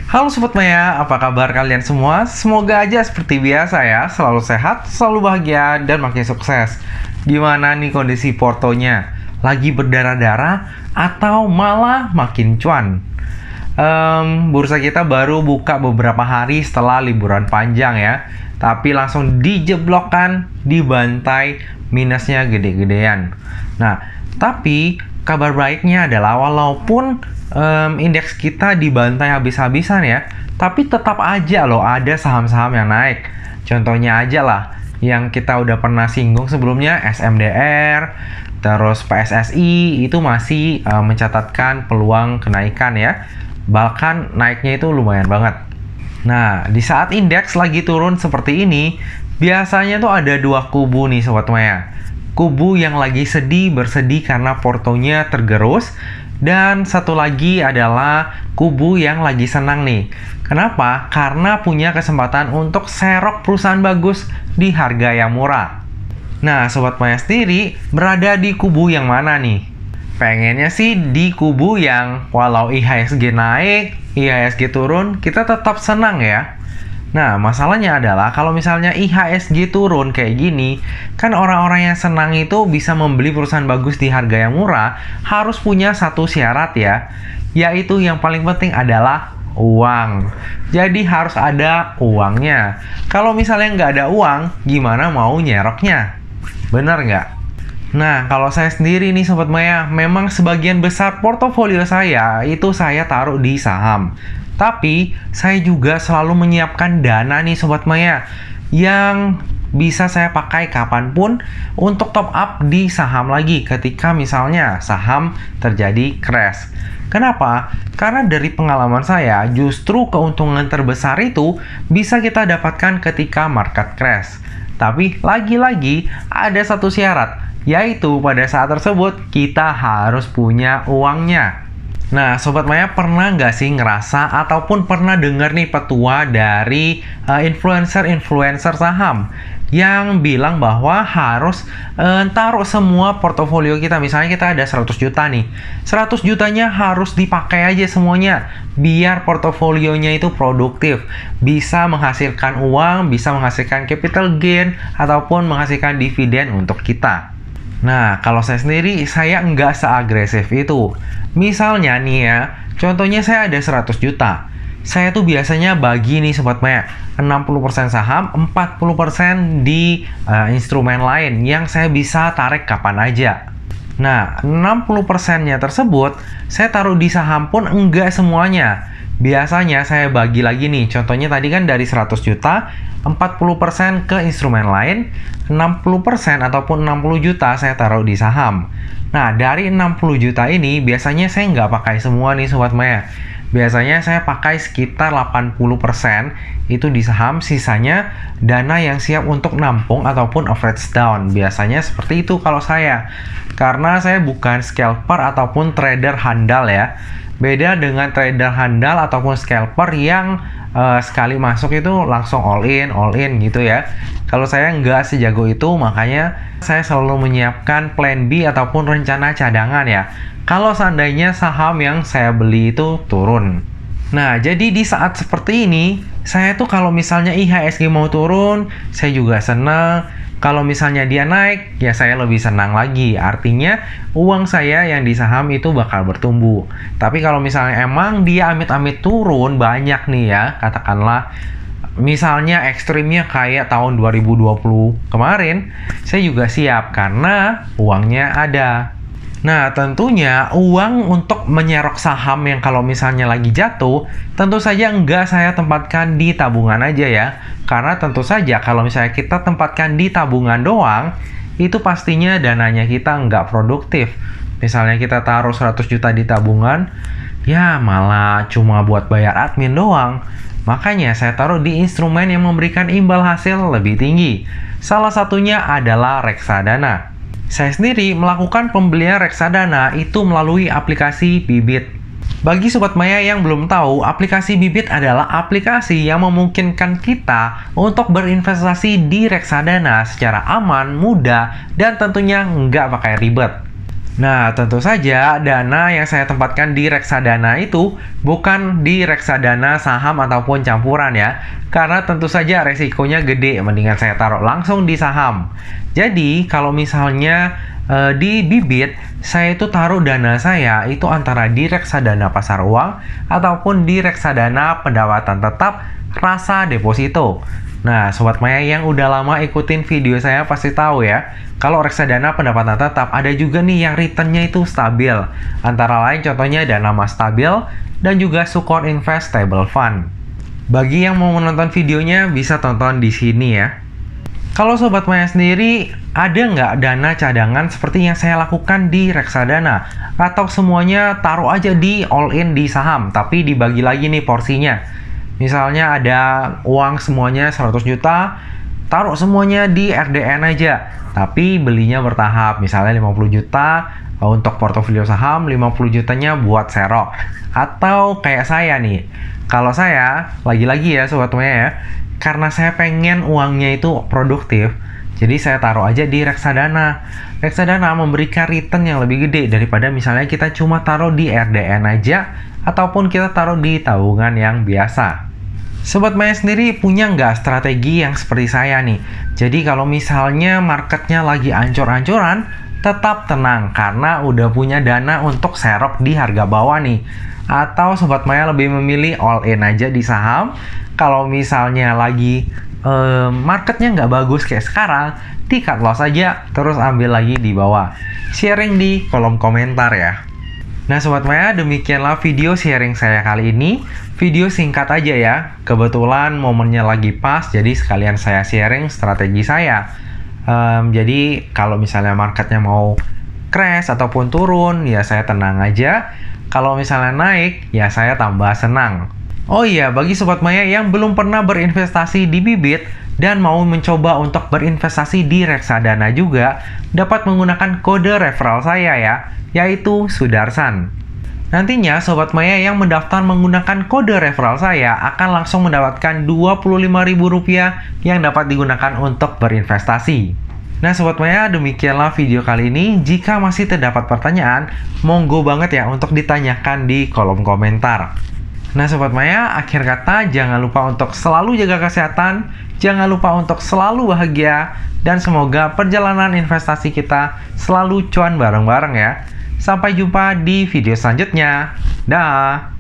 Halo Sobat Maya, apa kabar kalian semua? Semoga aja seperti biasa ya, selalu sehat, selalu bahagia, dan makin sukses. Gimana nih kondisi portonya? Lagi berdarah-darah atau malah makin cuan? Bursa kita baru buka beberapa hari setelah liburan panjang ya, tapi langsung dijeblokkan, dibantai, minusnya gede-gedean. Nah, tapi kabar baiknya adalah walaupun indeks kita dibantai habis-habisan ya, tapi tetap aja loh ada saham-saham yang naik. Contohnya aja lah, yang kita udah pernah singgung sebelumnya, SMDR, terus PSSI itu masih mencatatkan peluang kenaikan ya. Bahkan naiknya itu lumayan banget. Nah, di saat indeks lagi turun seperti ini, biasanya tuh ada dua kubu nih Sobat Maya. Kubu yang lagi bersedih karena portonya tergerus, dan satu lagi adalah kubu yang lagi senang nih. Kenapa? Karena punya kesempatan untuk serok perusahaan bagus di harga yang murah. Nah, Sobat Maya sendiri berada di kubu yang mana nih? Pengennya sih di kubu yang walau IHSG naik, IHSG turun, kita tetap senang ya. Nah, masalahnya adalah kalau misalnya IHSG turun kayak gini, kan orang-orang yang senang itu bisa membeli perusahaan bagus di harga yang murah, harus punya satu syarat ya, yaitu yang paling penting adalah uang. Jadi harus ada uangnya. Kalau misalnya nggak ada uang, gimana mau nyeroknya? Bener nggak? Nah, kalau saya sendiri nih Sobat Maya, memang sebagian besar portofolio saya itu saya taruh di saham. Tapi, saya juga selalu menyiapkan dana nih Sobat Maya, yang bisa saya pakai kapanpun untuk top up di saham lagi ketika misalnya saham terjadi crash. Kenapa? Karena dari pengalaman saya, justru keuntungan terbesar itu bisa kita dapatkan ketika market crash. Tapi, lagi-lagi ada satu syarat, yaitu pada saat tersebut kita harus punya uangnya. Nah, Sobat Maya pernah nggak sih ngerasa ataupun pernah dengar nih petua dari influencer-influencer saham yang bilang bahwa harus taruh semua portofolio kita. Misalnya kita ada 100 juta nih, 100 jutanya harus dipakai aja semuanya biar portofolionya itu produktif, bisa menghasilkan uang, bisa menghasilkan capital gain ataupun menghasilkan dividen untuk kita. Nah, kalau saya sendiri, saya nggak seagresif itu. Misalnya nih ya, contohnya saya ada 100 juta. Saya tuh biasanya bagi nih Sobat Maya, 60% saham, 40% di instrumen lain yang saya bisa tarik kapan aja. Nah, 60%-nya tersebut, saya taruh di saham pun enggak semuanya. Biasanya saya bagi lagi nih, contohnya tadi kan dari 100 juta, 40% ke instrumen lain, 60% ataupun 60 juta saya taruh di saham. Nah, dari 60 juta ini biasanya saya nggak pakai semua nih Sobat Maya. Biasanya saya pakai sekitar 80% itu di saham, sisanya dana yang siap untuk nampung ataupun average down. Biasanya seperti itu kalau saya. Karena saya bukan scalper ataupun trader handal ya. Beda dengan trader handal ataupun scalper yang sekali masuk itu langsung all in gitu ya. Kalau saya nggak sejago itu, makanya saya selalu menyiapkan plan B ataupun rencana cadangan ya. Kalau seandainya saham yang saya beli itu turun. Nah, jadi di saat seperti ini, saya tuh kalau misalnya IHSG mau turun, saya juga senang. Kalau misalnya dia naik, ya saya lebih senang lagi. Artinya, uang saya yang di saham itu bakal bertumbuh. Tapi kalau misalnya emang dia amit-amit turun banyak nih ya, katakanlah, misalnya ekstrimnya kayak tahun 2020 kemarin, saya juga siap karena uangnya ada. Nah, tentunya uang untuk menyerok saham yang kalau misalnya lagi jatuh, tentu saja enggak saya tempatkan di tabungan aja ya. Karena tentu saja kalau misalnya kita tempatkan di tabungan doang, itu pastinya dananya kita enggak produktif. Misalnya kita taruh 100 juta di tabungan, ya malah cuma buat bayar admin doang. Makanya saya taruh di instrumen yang memberikan imbal hasil lebih tinggi. Salah satunya adalah reksadana. Saya sendiri melakukan pembelian reksadana itu melalui aplikasi Bibit. Bagi Sobat Maya yang belum tahu, aplikasi Bibit adalah aplikasi yang memungkinkan kita untuk berinvestasi di reksadana secara aman, mudah, dan tentunya nggak pakai ribet. Nah, tentu saja dana yang saya tempatkan di reksadana itu bukan di reksadana saham ataupun campuran ya. Karena tentu saja resikonya gede, mendingan saya taruh langsung di saham. Jadi, kalau misalnya di Bibit, saya itu taruh dana saya itu antara di reksadana pasar uang ataupun di reksadana pendapatan tetap rasa deposito. Nah, Sobat Maya yang udah lama ikutin video saya pasti tahu ya, kalau reksadana pendapatan tetap ada juga nih yang returnnya itu stabil. Antara lain contohnya dana mas stabil dan juga Sukor Invest Stable Fund. Bagi yang mau menonton videonya bisa tonton di sini ya. Kalau Sobat Maya sendiri, ada nggak dana cadangan seperti yang saya lakukan di reksadana? Atau semuanya taruh aja di all in di saham, tapi dibagi lagi nih porsinya. Misalnya ada uang semuanya 100 juta, taruh semuanya di RDN aja, tapi belinya bertahap. Misalnya 50 juta untuk portofolio saham, 50 jutanya buat serok. Atau kayak saya nih, kalau saya, lagi-lagi ya Sobat Maya ya, karena saya pengen uangnya itu produktif, jadi saya taruh aja di reksadana. Reksadana memberikan return yang lebih gede daripada misalnya kita cuma taruh di RDN aja, ataupun kita taruh di tabungan yang biasa. Sobat Maya sendiri punya nggak strategi yang seperti saya nih? Jadi kalau misalnya marketnya lagi ancur-ancuran, tetap tenang karena udah punya dana untuk serok di harga bawah nih. Atau Sobat Maya lebih memilih all in aja di saham. Kalau misalnya lagi marketnya nggak bagus kayak sekarang, di cut loss aja, terus ambil lagi di bawah. Sharing di kolom komentar ya. Nah Sobat Maya, demikianlah video sharing saya kali ini. Video singkat aja ya, kebetulan momennya lagi pas, jadi sekalian saya sharing strategi saya. Jadi kalau misalnya marketnya mau crash ataupun turun, ya saya tenang aja. Kalau misalnya naik, ya saya tambah senang. Oh iya, bagi Sobat Maya yang belum pernah berinvestasi di Bibit dan mau mencoba untuk berinvestasi di reksadana juga, dapat menggunakan kode referral saya ya, yaitu Sudarsan. Nantinya Sobat Maya yang mendaftar menggunakan kode referral saya akan langsung mendapatkan Rp25.000 yang dapat digunakan untuk berinvestasi. Nah Sobat Maya, demikianlah video kali ini. Jika masih terdapat pertanyaan, monggo banget ya untuk ditanyakan di kolom komentar. Nah Sobat Maya, akhir kata jangan lupa untuk selalu jaga kesehatan, jangan lupa untuk selalu bahagia, dan semoga perjalanan investasi kita selalu cuan bareng-bareng ya. Sampai jumpa di video selanjutnya. Dah.